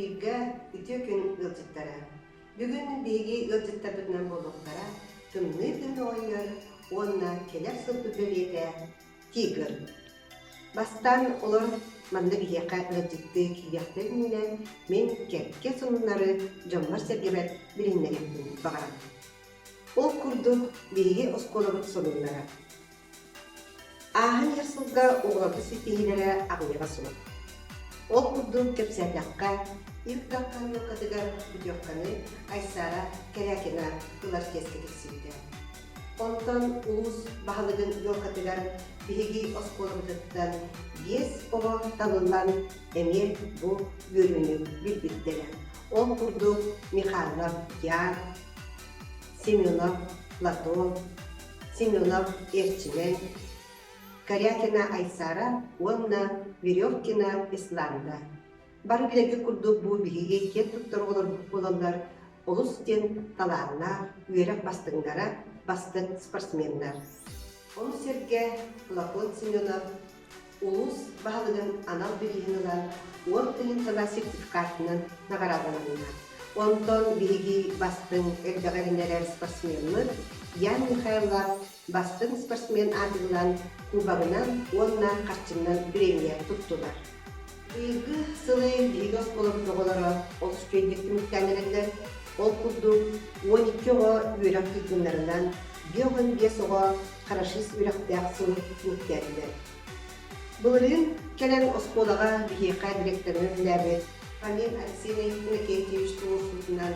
Эфирге үтө күн ылжыттара. Бүгүн биги ылжыттарынан болуктара тымны ойнор, онна келер сылпы бөлеге тигр. Бастан олар манны бияка ылжытты кияктер менен мен кепке суннары жоммар сергебет билиннерин багарам. Ол курдук биги осколобут сонуннара. Ахын ярсылга оғларды сетигилere ағыйға сұлып. Ол курдук кепсәлләкка, иркаккан йоккатыгар бүдьёкканы айсара кәрәкена тылар кескетексилді. Онтон улус бағалығын йоккатыгар биги осколобутыттан 5 оға талылан әмер бұл бөріні білбіттері. Ол курдук Михайлов, Ян, Семенов, Платон, Семенов, Эрчимен, Карякина Айсара, онна Веревкина Исланда. Бары билеги курдук бу биги кет туттар болалар, олустен таларына, үйерек бастыңдара, бастық спортсмендар. Оны серге Платон Семенов, улус бағалығын анал берігінілар, он тыйын тала сертификатының нағарадаларына. Онтон биги бастың элдегаринерер спортсменны, Ян Михайлов бастың спортсмен адылан кубагынан, онна қарчыннан премия туттулар. Бүйгі сылы биги осколып жоғылары ол үстөйдікті мүттәнерелер, ол күрді 12 оға үйрек күлгінлерінен 5 оға қарашыз үйректәк сылы мүттәнелер. Бұлырын келен осколаға бігеқа директорының біләбет, Памин Алексей Никитевич Туусутунан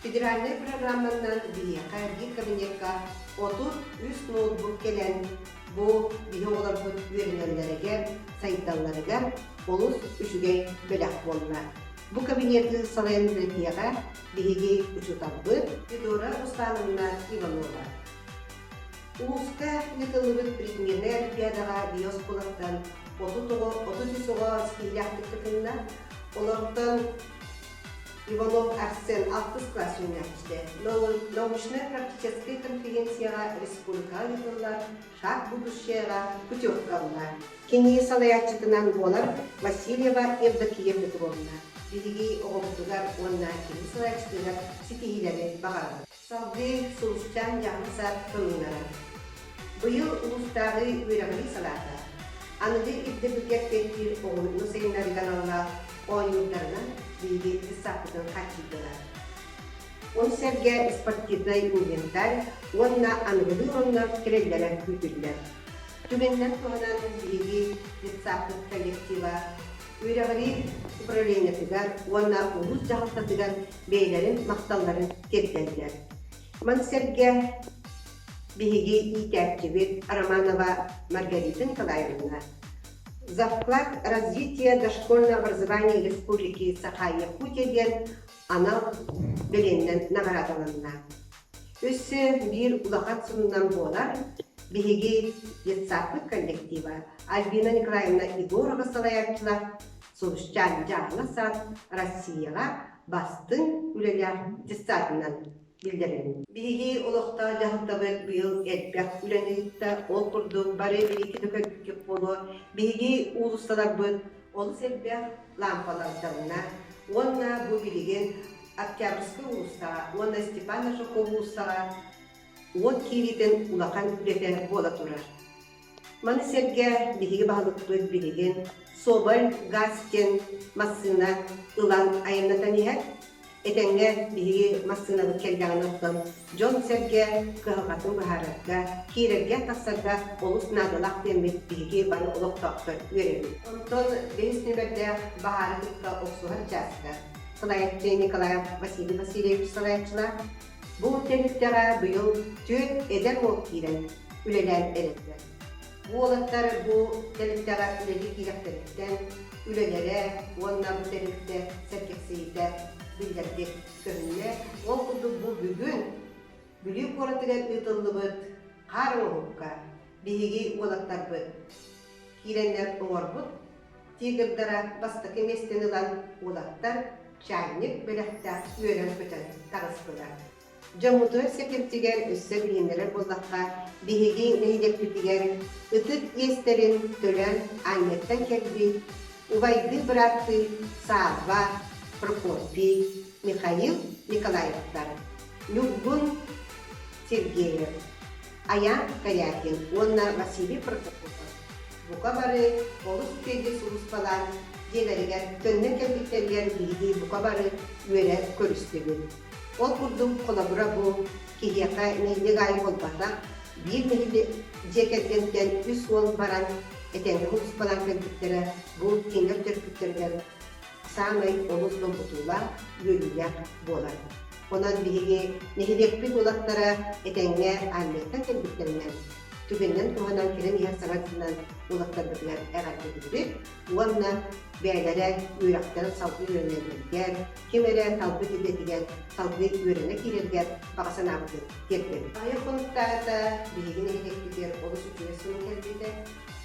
федеральный программанан бияка bir кабинетка 30 ноутбук келен bu bihe olan verilmelere sayıtlarına olus üçüge bölak bollar. Bu kabineti salayan bilgiye bihigi uçutabı Fedora Ruslanovna Ivanova. Uluska yıkılıbıt Britmener piyadağa Diyoskolak'tan 30 oğa skillaklıklarına Олардан Иванов Арсен 6 класс университете. Научная практическая конференцияға республикалық yıllar шаг будущего путевкалар. Кение салаятчытынан болар Васильева Евдокия Петровна. Билиги оғымтыгар онна кение салаятчытыгар сетигилері бағарады. Салды Сулыстан яғыса тыңынара. Бұйыл ұлыстағы үйрағылы салата. Анығы ибді бүкеттеттір оғылыны сейінлерден алла oyunlarından bilgi hesaplıdan kaçırdılar. On serge sportivday inventar, onna anıgılı onlar krellere kütürler. Tümenden toğanan bilgi hesaplık kollektiva, üyreğali upravleniyatıgar, onna ulus cahıltatıgar beylerin maktalların terkeldiler. Man serge bilgi итәкчебет Романова Маргарита Николаевна. За вклад развития дошкольного образования Республики Саха-Якутия анал беленнен наградаланна. Өссі бір улағат сұнынан болар бігеге детсапы коллектива Альбина Николаевна Егорова салаятчылар соғышчан жағына сат Россияға бастың үлелер детсатынан bildirin. Bihi olukta jahıltabıt bıyıl etbek üleniyette ol kurduk, bari bir-iki dökük bolu. Bihi ulustalabıt, olus etbek lampalarlarına. Onna bu bilgin Октябрьский ulusta, onna Степана Шоков ulusta, on kiriten ulakan ülete bola turar. Mani serge bihi bağlıklı bilgin, sobal gazken masına ılan ayınlatan yer, Etenge bihi masınalı kelganıqtım. John serge kıhıqatın baharatda, kirerge tasarda olus nadalaq demek bihi bana oluq taqtı verelim. Ondan 5 nöbette baharatlıqta oksuğar jasda. Salayatçı Nikolay Vasilyevich salayatçılar. Bu terliktere bu yıl tüt eder ol kiren üleler eretler. Bu olatlar bu terliktere üleli kireklerikten ülelere, onunla bu terlikte serkekseyde bildirdik körünne. O kudu bu bugün büyük oratıgan ıtıllıbıt, karın hukka, bihigi olatlar bıt. Kirenler oğurbut, tigırdara bastık emestenilen olatlar, çaynik belekta öğren bıtın tağıspılar. Jamutu sekirtigen üsse bilinlere bollakka, bihigi nehidek bitigen, ıtık yesterin tölen aynetten kelbi, uvaydı bıraktı, sağva, Прокопий, Михаил Николаевтар, Нюгун Сергеев, Аян Корякин, онна Василий Протопопов. Бука бары олус педи сулуспалар, делеригер, төннен келбиттергер биги бука бары үере көрүстүгүн. Ол курдум колабура бу, кихияка нейнегай болбата, бир мехиди жекергентен үс ол баран, этенге сулуспалар келбиттері, бу кеңер төркүттергер, самай олуслы бутула үелүлер болар. Онан биги нехидекпи улаттара этенге алметтен келбиттеринен, түгеннен туғанан келен ер сағатынан улаттардығылар әғаттырдырып, уанна бәйлері үйрақтарын салғы үйренелергер, кемері талбы кедетіген, талбы үйрене керелгер, бағасан ағыды кертер. Айы қонықтағыда бейгін әйдекпідер олыс үкіресінің келбейді,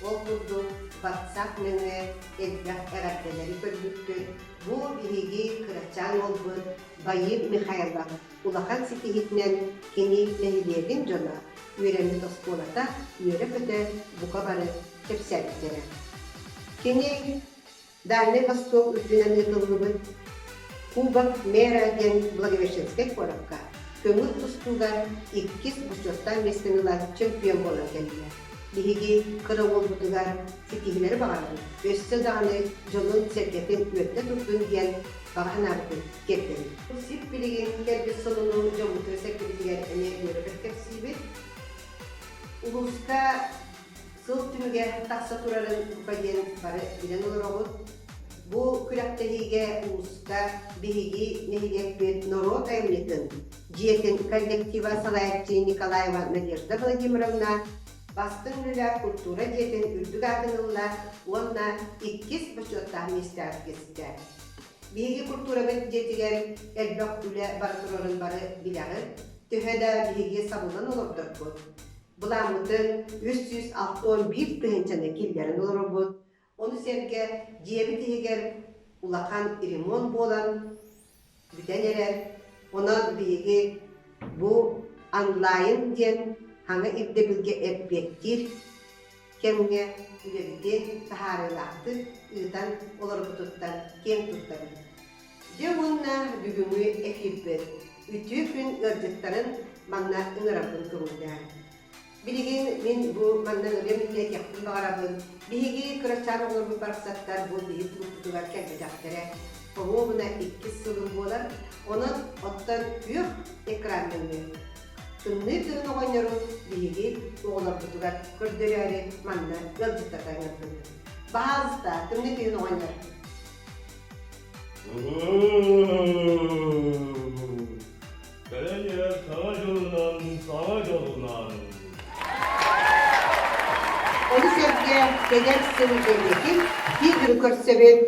ол құрды WhatsApp нөңі әлбәқ әғаттелері көрбүтті. Бұл бейгі қырачан олбы Байып Михайлов улахан сетігітінен кені нәйдердің жона үйренді тосқолата үйері көті бұқа бары кепсәліктері. Кені Дальний Восток үтінен ұтылығы Кубок мэра ден Благовещенскай қорапқа көңіл тұстуда 2 бұчоттан местенілар чемпион болан келді. Биһиги кыра олбутугар сетигилери багарын, өссө даганы жолун серкетин өттө турдун диен баганарды кеттери. Сип билигин келби сонуну жомуту секретигер эне өрөбөт кепсибит. Улуска сыл түнүгө такса турарын букаден бары билен олорогут. Бу күрәктегиге улуска биһиги нехидекпит народ эмнетин жиетин коллектива Салаевчи Николаева Надежда Владимировна Бастың үлі культура детін үрдік ағынылла, онна 2 бұшотта местер кесті. Бейгі культура бәт детігер әлбәк үлі бары тұрырын бары біләғыр, түхәді бейгі сабылдан олырдыр бұд. Бұламытын 311 түхенчені келдерін олыры бұд. Оны серге жебі тегер улақан ремонт болан бүтен әрер. Онан бейгі бұл онлайн ден Хаңа ибде білге әппеттір, кемге үлерден тахарылақты ұйдан олар бұтыттан кен тұттары. Де онна бүгінгі әфирбет, үті күн өрдіктарын манна ұңырабын көңілдер. Білеген мен бұл манна ұремінде кәптін бағарабын, бейге күрачар олар бұл барқсаттар бұл дейіп бұтығар кәлгі жақтыры. Оғы бұна 2 сылым болар, оның оттан үк экранның Тынны тыгын оғаняру бейге оғылар бұтығар көрдері әрі манна өлжіттардан өтілді. Бағазыста тынны тыгын оғаняру. Кәләне саңа жолынан. Оны серге кәдер сыны жерлеkin тигірі көрсебен.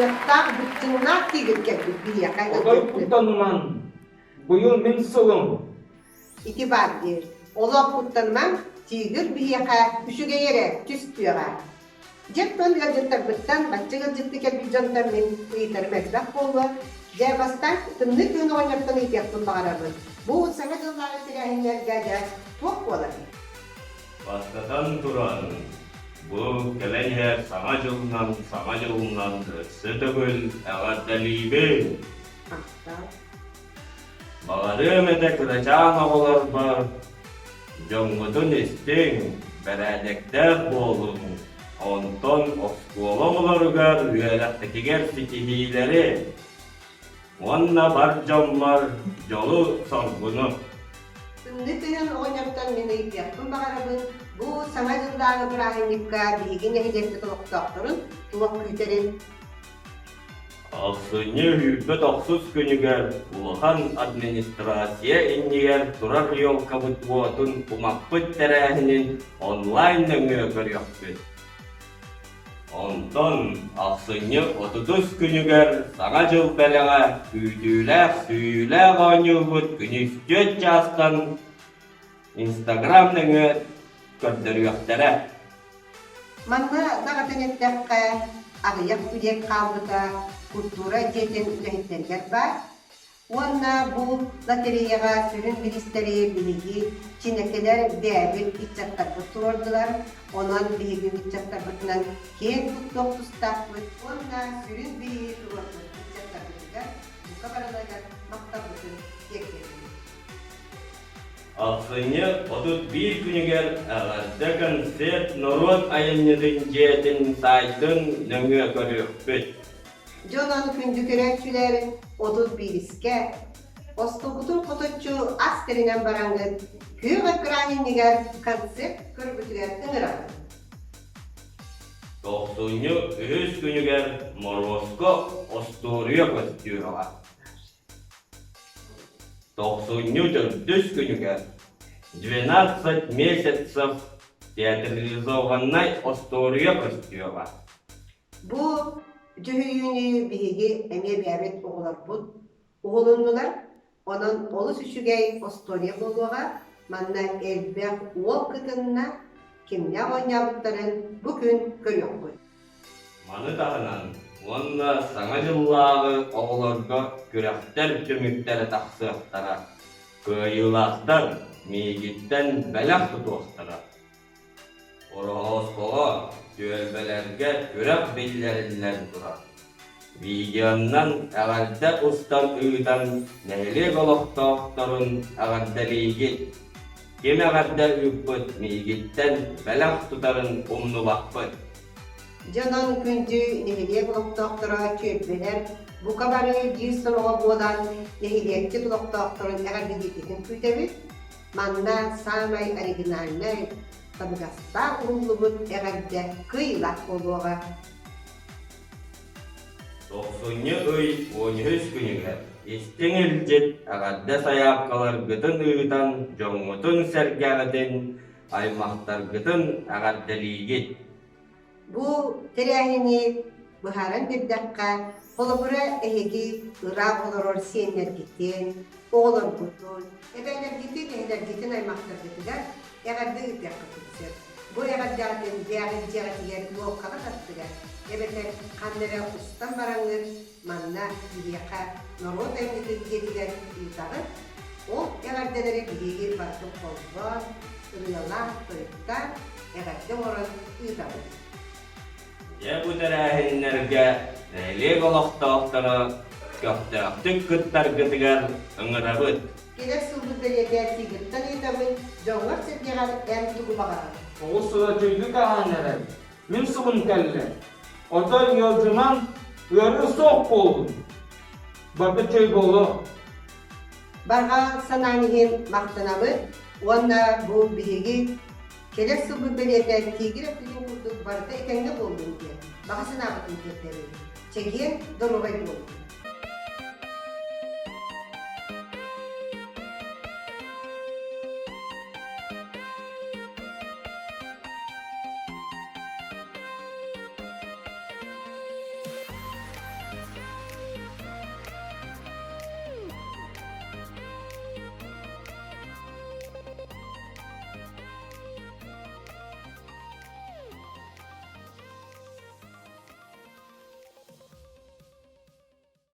Тақ бүттіңна тигір кәлді бейе қайда Одай құттаныман, бұйыл мен сылым. Ити бар дер. Олақ құттаныман тигір бейе қай үшіге ере түстіға. Жеттон ғалжеттар бұттан, бәтчі ғалжетті кәлбі жонтар мен ұйытары мәзбәк болу. Жә бастан тымны түйін оғанярттан ұйтияқтың бағарабын. Бұл саңа жыллағы тірәхінлерге жә тоқ болар. Бастатан тұран. Бұл кәләнер саңа жылынан өтсі түгіл әғат дәлейбе. Бағары мәді күрәчан ағылар бар. Жоңғыдың істің бәрәдектер болың. Онтон оскуолы оларығар үйәләқтікігер сетихилері. Онна бар жомлар жолу соргуну. Тымны түйін оғанярттан мен ұйтияқтың бағарабын. Бұл саңа жылдағы бір ағынлыққа бейген әйдерді тұлықтақтырын тұлық күйтерін. Ақсыне үйбет ақсыз күнігер улахан администрация иннигер тұрар елка бұтуатын ұмақпыт тәрәхінен онлайн нөңі көріқпет. Онтон ақсыне 30 күнігер саңа жыл бәліға үйділәк сүйіләк ойнылбыт күністет жастан Instagram нөңі көрдіріқтері. Манна дағатын еттәққа ағыяқ үдек қалбыта культура жетін үләйттергер бар. Onunla bu lotereyaga sürün bilisteri biligi, çinekeler değerli içatlar tutturdular. Onun biligi içatlar tutunan kent tutluk tutaklık. Onunla sürün biligi turdu içatlar tutular. Bu kabaralaga maktab bütün yekleri. Aksine 31 günüger ağızda konser Norot ayınızın jetin saytın nöngü körüpüt. Jonan kündükürekçüler 31'ske Ostobutun kototçu asterinen barangı Köyü ekraniniger konsept kırgıtüler ıngıradı. 93 günüger Morosko Osturya kostyuyorlar. 94 günüger 12 месяцев театрализованной Остория kostyuyorlar. Bu cühüyünü bihigi emye biyabet oğular bud. Oğulundular, onun olus üçügey Ostoria boluğa, manna elbek oğul kıtınına kimya oynayabıtların bugün görüyor bu. Manı dağınan, onunla sana yıllağı oğularga kürekter tümükleri taksıqtara, köyülaktan, miyigitten belak tutuqtara. Orospoğa, tüelbelerge kürek billerinden durar. Videondan ağırda ustam ıйдан neyli goloqtaqtarın ağırda ligit. Kim ağırda üppüt miyigitten belak tutarın umnulaqpıt. Canan kündü nehiliye buloktaktara çöpbeler, bu kabarı bir sonuğa boğdan nehiliyetçi buloktaktarın ağırda getirin kütebit, manna samay originaller, tabigastar umlubut ağırda kıylak oluğa. 13 günüge İstengil jet ağırda sayapkalar gıdın ıйдан жоңутun sergağıdın aymaqtar gıdın ağırda ligit. Bu terahini buharan bir dakika kolabora ehegi ırak olurur siyenler gittin, oğlar gutun, ebeler gittin aymaktar gittiler, eğerdi ıtyak kıtır. Bu eğerdağıdın değerli yer bu kadar attılar. Ebeler kanlara ustan barangır, manna yiyaka norot evlilik getiler ıtağır, o eğerdeleri bilgi barkın kollar, ırıyalar kırıkta, eğerde oran ıtağır. Ya bu terahinlerge neyli goloqtaqtara köftaqtık kıttar gıtıgar ıngırabıt. Келер сылды белеге тигіттен етабын, жоңғар сетнеғар ән тұғы бағар. Oğuz sıra tüydü kahanere. Min sıvın kelle. Otel yolcuman yarı soğuk oldu. Bakı tüy bolu. Барға сананығын мақтанабы, онна бұл біреге келер сылды белеге тигір әптілін күрдік барды екенге болдың де. Баға санағытын кеттері. Чеген дұрғай болды.